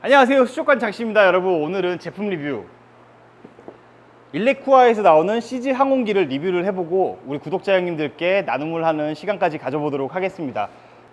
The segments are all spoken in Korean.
안녕하세요, 수족관 장씨입니다. 여러분, 오늘은 제품 리뷰 일렉쿠아에서 나오는 CG 항온기를 리뷰를 해보고 우리 구독자 형님들께 나눔을 하는 시간까지 가져보도록 하겠습니다.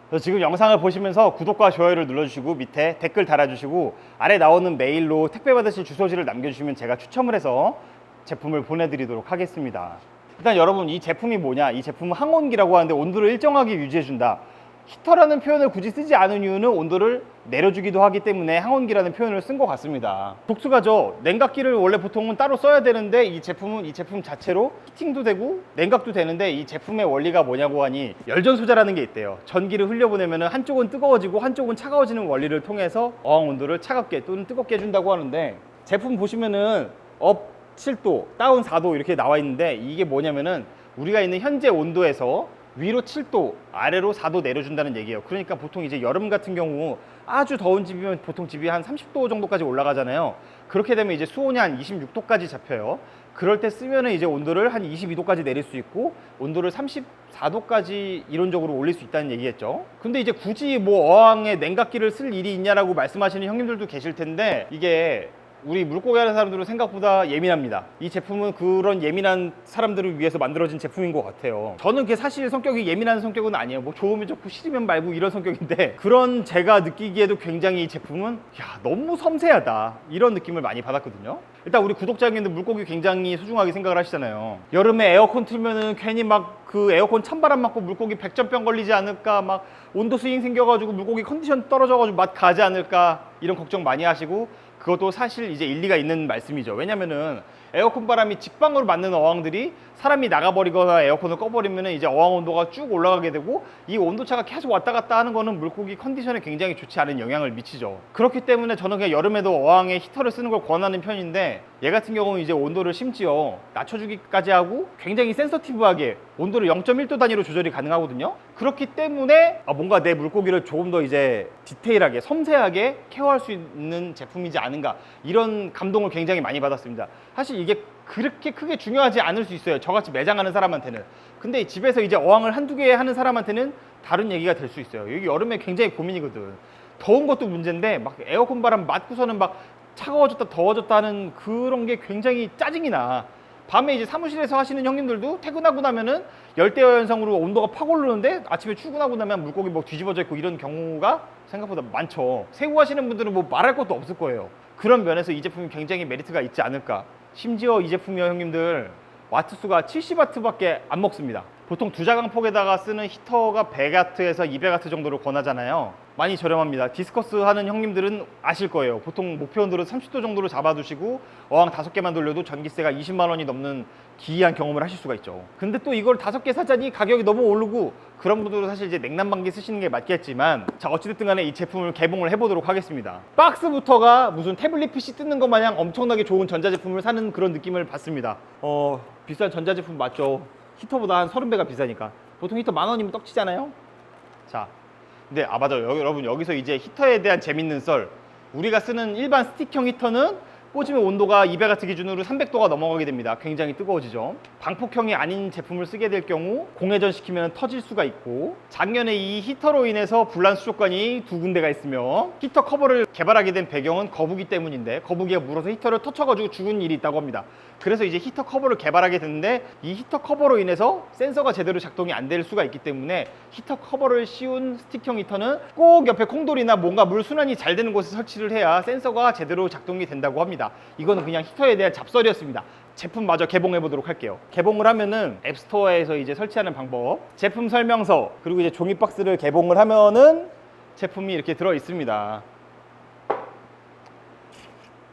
그래서 지금 영상을 보시면서 구독과 좋아요를 눌러주시고 밑에 댓글 달아주시고 아래 나오는 메일로 택배 받으실 주소지를 남겨주시면 제가 추첨을 해서 제품을 보내드리도록 하겠습니다. 일단 여러분, 이 제품이 뭐냐? 이 제품은 항온기라고 하는데 온도를 일정하게 유지해준다. 히터라는 표현을 굳이 쓰지 않은 이유는 온도를 내려주기도 하기 때문에 항온기라는 표현을 쓴 것 같습니다. 독특하죠? 냉각기를 원래 보통은 따로 써야 되는데 이 제품은 이 제품 자체로 히팅도 되고 냉각도 되는데, 이 제품의 원리가 뭐냐고 하니 열전 소자라는 게 있대요. 전기를 흘려보내면 한쪽은 뜨거워지고 한쪽은 차가워지는 원리를 통해서 어항 온도를 차갑게 또는 뜨겁게 해준다고 하는데, 제품 보시면은 업 7도, 다운 4도 이렇게 나와 있는데, 이게 뭐냐면은 우리가 있는 현재 온도에서 위로 7도, 아래로 4도 내려준다는 얘기예요. 그러니까 보통 이제 여름 같은 경우 아주 더운 집이면 보통 집이 한 30도 정도까지 올라가잖아요. 그렇게 되면 이제 수온이 한 26도까지 잡혀요. 그럴 때 쓰면은 이제 온도를 한 22도까지 내릴 수 있고 온도를 34도까지 이론적으로 올릴 수 있다는 얘기겠죠. 근데 이제 굳이 뭐 어항에 냉각기를 쓸 일이 있냐라고 말씀하시는 형님들도 계실 텐데, 이게 우리 물고기 하는 사람들은 생각보다 예민합니다. 이 제품은 그런 예민한 사람들을 위해서 만들어진 제품인 것 같아요. 저는 그게 사실 성격이 예민한 성격은 아니에요. 뭐 좋으면 좋고 싫으면 말고 이런 성격인데, 그런 제가 느끼기에도 굉장히 이 제품은 너무 섬세하다, 이런 느낌을 많이 받았거든요. 일단 우리 구독자님들 물고기 굉장히 소중하게 생각을 하시잖아요. 여름에 에어컨 틀면은 괜히 막 그 에어컨 찬바람 맞고 물고기 백전병 걸리지 않을까, 막 온도 스윙 생겨가지고 물고기 컨디션 떨어져가지고 맛 가지 않을까, 이런 걱정 많이 하시고, 그것도 사실 이제 일리가 있는 말씀이죠. 왜냐면은 에어컨 바람이 직방으로 맞는 어항들이 사람이 나가버리거나 에어컨을 꺼버리면 이제 어항 온도가 쭉 올라가게 되고, 이 온도차가 계속 왔다 갔다 하는 거는 물고기 컨디션에 굉장히 좋지 않은 영향을 미치죠. 그렇기 때문에 저는 그냥 여름에도 어항에 히터를 쓰는 걸 권하는 편인데, 얘 같은 경우는 이제 온도를 심지어 낮춰주기까지 하고 굉장히 센서티브하게 온도를 0.1도 단위로 조절이 가능하거든요. 그렇기 때문에 뭔가 내 물고기를 조금 더 이제 디테일하게 섬세하게 케어할 수 있는 제품이지 않은가, 이런 감동을 굉장히 많이 받았습니다. 사실 이게 그렇게 크게 중요하지 않을 수 있어요, 저같이 매장하는 사람한테는. 근데 집에서 이제 어항을 한두 개 하는 사람한테는 다른 얘기가 될 수 있어요. 여기 여름에 굉장히 고민이거든. 더운 것도 문제인데 막 에어컨 바람 맞고서는 막 차가워졌다 더워졌다 하는 그런 게 굉장히 짜증이 나. 밤에 이제 사무실에서 하시는 형님들도 퇴근하고 나면은 열대어 현상으로 온도가 팍 오르는데 아침에 출근하고 나면 물고기 뭐 뒤집어져 있고, 이런 경우가 생각보다 많죠. 새우 하시는 분들은 뭐 말할 것도 없을 거예요. 그런 면에서 이 제품이 굉장히 메리트가 있지 않을까. 심지어 이 제품이요 형님들, 와트수가 70W밖에 안 먹습니다. 보통 두자강폭에다가 쓰는 히터가 100W에서 200W 정도를 권하잖아요. 많이 저렴합니다. 디스커스 하는 형님들은 아실 거예요. 보통 목표 온도를 30도 정도로 잡아두시고 어항 5개만 돌려도 전기세가 20만 원이 넘는 기이한 경험을 하실 수가 있죠. 근데 또 이걸 5개 사자니 가격이 너무 오르고, 그런 분들은 사실 이제 냉난방기 쓰시는 게 맞겠지만, 자, 어찌됐든 간에 이 제품을 개봉을 해보도록 하겠습니다. 박스부터가 무슨 태블릿 PC 뜯는 것 마냥 엄청나게 좋은 전자제품을 사는 그런 느낌을 받습니다. 비싼 전자제품 맞죠? 히터보다 한 30배가 비싸니까. 보통 히터 10,000원이면 떡치잖아요. 자, 근데 맞아요. 여러분, 여기서 이제 히터에 대한 재밌는 썰. 우리가 쓰는 일반 스틱형 히터는 꽂으면 온도가 200W 기준으로 300도가 넘어가게 됩니다. 굉장히 뜨거워지죠. 방폭형이 아닌 제품을 쓰게 될 경우 공회전 시키면 터질 수가 있고, 작년에 이 히터로 인해서 불난 수족관이 2군데가 있으며, 히터 커버를 개발하게 된 배경은 거북이 때문인데, 거북이가 물어서 히터를 터쳐가지고 죽은 일이 있다고 합니다. 그래서 이제 히터 커버를 개발하게 됐는데, 이 히터 커버로 인해서 센서가 제대로 작동이 안 될 수가 있기 때문에 히터 커버를 씌운 스틱형 히터는 꼭 옆에 콩돌이나 뭔가 물 순환이 잘 되는 곳에 설치를 해야 센서가 제대로 작동이 된다고 합니다. 이거는 그냥 히터에 대한 잡설이었습니다. 제품 마저 개봉해 보도록 할게요. 개봉을 하면은 앱스토어에서 이제 설치하는 방법, 제품 설명서, 그리고 이제 종이 박스를 개봉을 하면은 제품이 이렇게 들어 있습니다.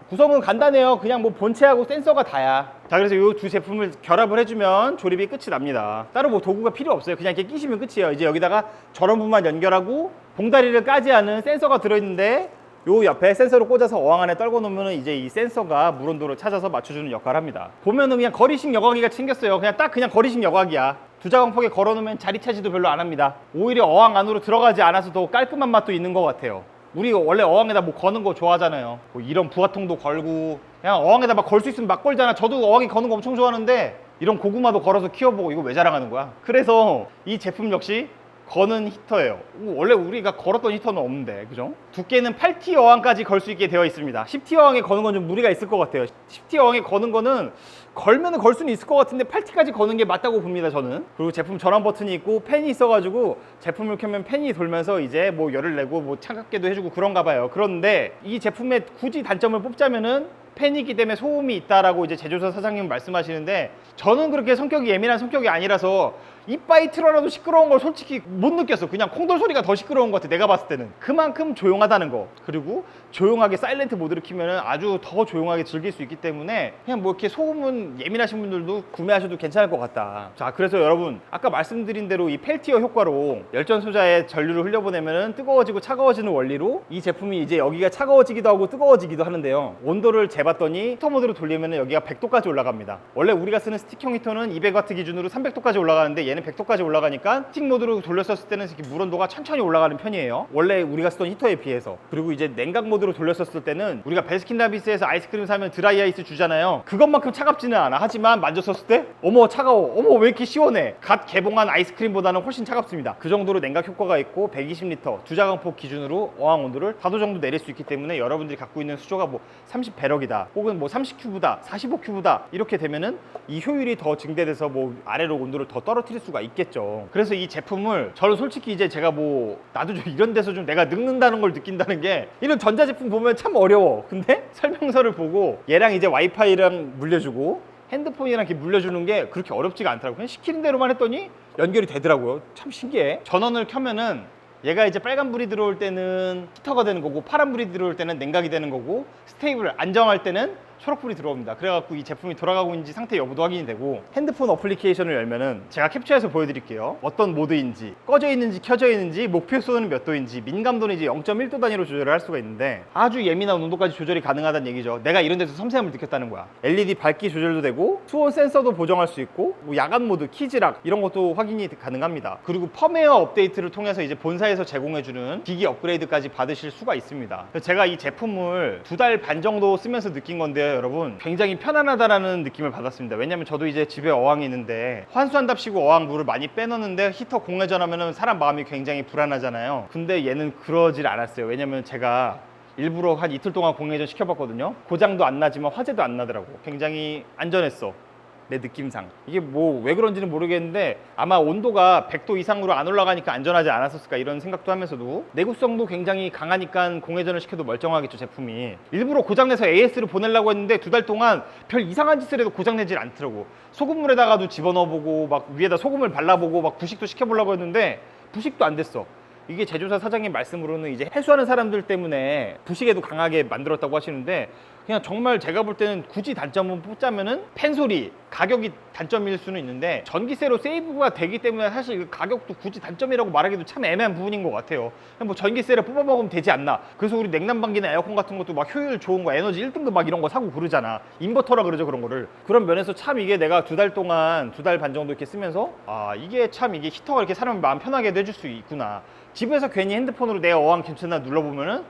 구성은 간단해요. 그냥 뭐 본체하고 센서가 다야. 자, 그래서 이 두 제품을 결합을 해주면 조립이 끝이 납니다. 따로 뭐 도구가 필요 없어요. 그냥 이렇게 끼시면 끝이에요. 이제 여기다가 전원부만 연결하고 봉다리를 까지 않은 센서가 들어있는데, 요 옆에 센서를 꽂아서 어항 안에 떨궈 놓으면 이제 이 센서가 물 온도를 찾아서 맞춰주는 역할을 합니다. 보면은 그냥 거리식 여과기가 생겼어요. 그냥 거리식 여과기야. 두자강폭에 걸어 놓으면 자리 차지도 별로 안 합니다. 오히려 어항 안으로 들어가지 않아서 더 깔끔한 맛도 있는 것 같아요. 우리 원래 어항에다 뭐 거는 거 좋아하잖아요. 뭐 이런 부화통도 걸고, 그냥 어항에다 막 걸 수 있으면 막 걸잖아. 저도 어항에 거는 거 엄청 좋아하는데, 이런 고구마도 걸어서 키워보고 이거 왜 자랑하는 거야? 그래서 이 제품 역시 거는 히터예요. 원래 우리가 걸었던 히터는 없는데, 그죠? 두께는 8T 여왕까지 걸 수 있게 되어 있습니다. 10T 여왕에 거는 건 좀 무리가 있을 것 같아요. 10T 여왕에 거는 거는 걸면은 걸 수는 있을 것 같은데 8T까지 거는 게 맞다고 봅니다, 저는. 그리고 제품 전원 버튼이 있고 팬이 있어가지고 제품을 켜면 팬이 돌면서 이제 뭐 열을 내고 뭐 차갑게도 해주고 그런가 봐요. 그런데 이 제품의 굳이 단점을 뽑자면은 팬이기 때문에 소음이 있다라고 이제 제조사 사장님 말씀하시는데, 저는 그렇게 성격이 예민한 성격이 아니라서 이빠이 틀어놔도 시끄러운 걸 솔직히 못 느꼈어. 그냥 콩돌 소리가 더 시끄러운 것 같아, 내가 봤을 때는. 그만큼 조용하다는 거. 그리고 조용하게 사일렌트 모드를 키면 아주 더 조용하게 즐길 수 있기 때문에 그냥 뭐 이렇게 소음은 예민하신 분들도 구매하셔도 괜찮을 것 같다. 자, 그래서 여러분 아까 말씀드린 대로 이 펠티어 효과로 열전 소자에 전류를 흘려보내면 뜨거워지고 차가워지는 원리로 이 제품이 이제 여기가 차가워지기도 하고 뜨거워지기도 하는데요. 온도를 재봤더니 히터 모드로 돌리면 여기가 100도까지 올라갑니다. 원래 우리가 쓰는 스틱형 히터는 200W 기준으로 300도까지 올라가는데 얘는 100도까지 올라가니까 스틱 모드로 돌렸었을 때는 이렇게 물 온도가 천천히 올라가는 편이에요. 원래 우리가 쓰던 히터에 비해서. 그리고 이제 냉각 모드로 돌렸었을 때는 우리가 베스킨라빈스에서 아이스크림 사면 드라이 아이스 주잖아요. 그것만큼 차갑지는 않아. 하지만 만졌었을 때 어머 차가워, 어머 왜 이렇게 시원해. 갓 개봉한 아이스크림보다는 훨씬 차갑습니다. 그 정도로 냉각 효과가 있고 120L 주자강폭 기준으로 어항 온도를 4도 정도 내릴 수 있기 때문에 여러분들이 갖고 있는 수조가 뭐 30배럭이다 혹은 뭐 30큐브다 45큐브다 이렇게 되면은 이 효율이 더 증대돼서 뭐 아래로 온도를 더 떨어뜨릴 수가 있겠죠. 그래서 이 제품을 저는 솔직히 이제 제가 뭐 나도 좀 이런 데서 좀 내가 늙는다는 걸 느낀다는 게, 이런 전자제품 보면 참 어려워. 근데 설명서를 보고 얘랑 이제 와이파이랑 물려주고 핸드폰이랑 이렇게 물려주는 게 그렇게 어렵지가 않더라고요. 그냥 시키는 대로만 했더니 연결이 되더라고요. 참 신기해. 전원을 켜면은 얘가 이제 빨간불이 들어올 때는 히터가 되는 거고, 파란불이 들어올 때는 냉각이 되는 거고, 스테이블 안정할 때는 초록불이 들어옵니다. 그래갖고 이 제품이 돌아가고 있는지 상태 여부도 확인이 되고, 핸드폰 어플리케이션을 열면은 제가 캡처해서 보여드릴게요. 어떤 모드인지, 꺼져 있는지 켜져 있는지, 목표 수는 몇 도인지, 민감도는 이제 0.1도 단위로 조절을 할 수가 있는데 아주 예민한 온도까지 조절이 가능하다는 얘기죠. 내가 이런 데서 섬세함을 느꼈다는 거야. LED 밝기 조절도 되고 수온 센서도 보정할 수 있고, 뭐 야간 모드, 키즈락 이런 것도 확인이 가능합니다. 그리고 펌웨어 업데이트를 통해서 이제 본사에서 제공해주는 기기 업그레이드까지 받으실 수가 있습니다. 제가 이 제품을 2달 반 정도 쓰면서 느낀 건데요, 여러분 굉장히 편안하다라는 느낌을 받았습니다. 왜냐면 저도 이제 집에 어항이 있는데 환수한답시고 어항 물을 많이 빼놓는데 히터 공회전하면 사람 마음이 굉장히 불안하잖아요. 근데 얘는 그러질 않았어요. 왜냐면 제가 일부러 한 이틀 동안 공회전 시켜봤거든요. 고장도 안 나지만 화재도 안 나더라고. 굉장히 안전했어, 내 느낌상. 이게 뭐 왜 그런지는 모르겠는데 아마 온도가 100도 이상으로 안 올라가니까 안전하지 않았을까 이런 생각도 하면서도 내구성도 굉장히 강하니까 공회전을 시켜도 멀쩡하겠죠, 제품이. 일부러 고장내서 AS를 보내려고 했는데 2달 동안 별 이상한 짓을 해도 고장내질 않더라고. 소금물에다가도 집어넣어보고 막 위에다 소금을 발라보고 막 부식도 시켜보려고 했는데 부식도 안 됐어. 이게 제조사 사장님 말씀으로는 이제 해수하는 사람들 때문에 부식에도 강하게 만들었다고 하시는데, 그냥 정말 제가 볼 때는 굳이 단점을 뽑자면은 팬소리, 가격이 단점일 수는 있는데 전기세로 세이브가 되기 때문에 사실 그 가격도 굳이 단점이라고 말하기도 참 애매한 부분인 것 같아요. 뭐 전기세를 뽑아 먹으면 되지 않나. 그래서 우리 냉난방기나 에어컨 같은 것도 막 효율 좋은 거, 에너지 1등급 막 이런 거 사고 그러잖아. 인버터라 그러죠, 그런 거를. 그런 면에서 참 이게 내가 2달 동안 2달 반 정도 이렇게 쓰면서 이게 참 이게 히터가 이렇게 사람을 마음 편하게 해줄 수 있구나. 집에서 괜히 핸드폰으로 내 어항 괜찮나 눌러보면은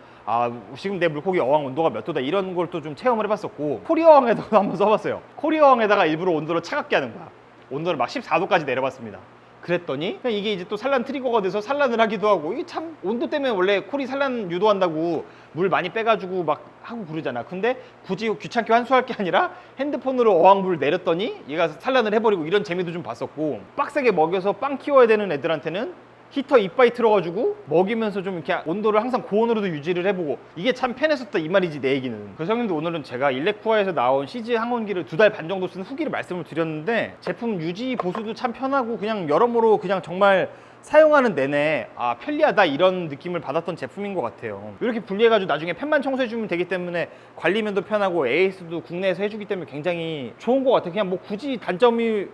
지금 내 물고기 어항 온도가 몇 도다 이런 걸 또 좀 체험을 해봤었고, 코리어항에다가 한번 써봤어요. 코리어항에다가 일부러 온도를 차갑게 하는 거야. 온도를 막 14도까지 내려봤습니다. 그랬더니 그냥 이게 이제 또 산란 트리거가 돼서 산란을 하기도 하고, 이게 참 온도 때문에 원래 콜이 산란 유도한다고 물 많이 빼가지고 막 하고 그러잖아. 근데 굳이 귀찮게 환수할 게 아니라 핸드폰으로 어항물을 내렸더니 얘가 산란을 해버리고, 이런 재미도 좀 봤었고, 빡세게 먹여서 빵 키워야 되는 애들한테는 히터 이빠이 틀어가지고 먹이면서 좀 이렇게 온도를 항상 고온으로도 유지를 해보고, 이게 참 편했었다 이 말이지, 내 얘기는. 그래서 형님들 오늘은 제가 일렉쿠아에서 나온 CG 항온기를 2달 반 정도 쓴 후기를 말씀을 드렸는데, 제품 유지 보수도 참 편하고 그냥 여러모로 그냥 정말 사용하는 내내 편리하다 이런 느낌을 받았던 제품인 것 같아요. 이렇게 분리해가지고 나중에 팬만 청소해주면 되기 때문에 관리면도 편하고 AS도 국내에서 해주기 때문에 굉장히 좋은 것 같아요. 그냥 뭐 굳이 단점이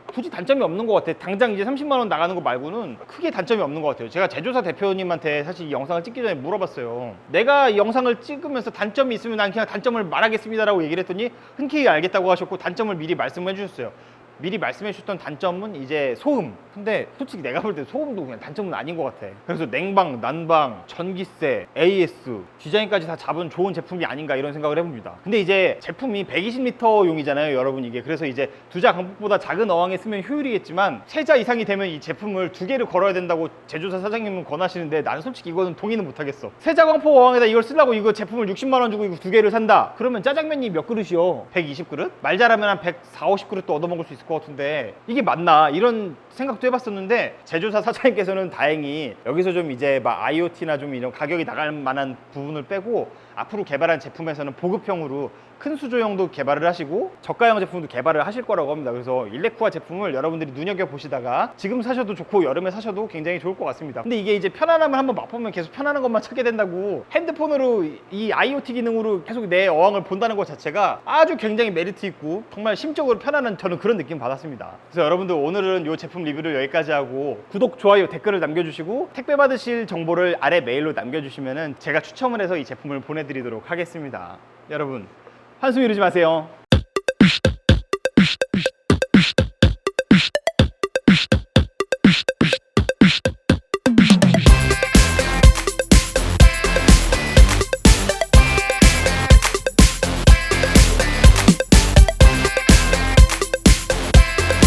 없는 것 같아요. 당장 이제 30만 원 나가는 거 말고는 크게 단점이 없는 것 같아요. 제가 제조사 대표님한테 사실 이 영상을 찍기 전에 물어봤어요. 내가 이 영상을 찍으면서 단점이 있으면 난 그냥 단점을 말하겠습니다라고 얘기를 했더니 흔쾌히 알겠다고 하셨고 단점을 미리 말씀해 주셨어요. 미리 말씀해 주셨던 단점은 이제 소음. 근데 솔직히 내가 볼 때 소음도 그냥 단점은 아닌 것 같아. 그래서 냉방, 난방, 전기세, AS, 디자인까지 다 잡은 좋은 제품이 아닌가 이런 생각을 해봅니다. 근데 이제 제품이 120L용이잖아요, 여러분. 이게 그래서 이제 두자 강폭보다 작은 어항에 쓰면 효율이겠지만 세자 이상이 되면 이 제품을 2개를 걸어야 된다고 제조사 사장님은 권하시는데 나는 솔직히 이거는 동의는 못하겠어. 세자 강폭 어항에다 이걸 쓰려고 이거 제품을 60만 원 주고 이거 2개를 산다. 그러면 짜장면이 몇 그릇이요? 120그릇? 말 잘하면 한 140, 50그릇도 얻어먹을 수 있을 것 같은데 이게 맞나? 이런 생각도 해봤었는데 제조사 사장님께서는 다행히 여기서 좀 이제 막 IoT나 좀 이런 가격이 나갈 만한 부분을 빼고 앞으로 개발한 제품에서는 보급형으로 큰 수조형도 개발을 하시고 저가형 제품도 개발을 하실 거라고 합니다. 그래서 일렉쿠아 제품을 여러분들이 눈여겨보시다가 지금 사셔도 좋고 여름에 사셔도 굉장히 좋을 것 같습니다. 근데 이게 이제 편안함을 한번 맛보면 계속 편안한 것만 찾게 된다고 핸드폰으로 이 IoT 기능으로 계속 내 어항을 본다는 것 자체가 아주 굉장히 메리트 있고 정말 심적으로 편안한 저는 그런 느낌 받았습니다. 그래서 여러분들 오늘은 이 제품 리뷰를 여기까지 하고 구독, 좋아요, 댓글을 남겨주시고 택배 받으실 정보를 아래 메일로 남겨주시면 제가 추첨을 해서 이 제품을 보내드리도록 하겠습니다. 여러분 한숨 이루지 마세요.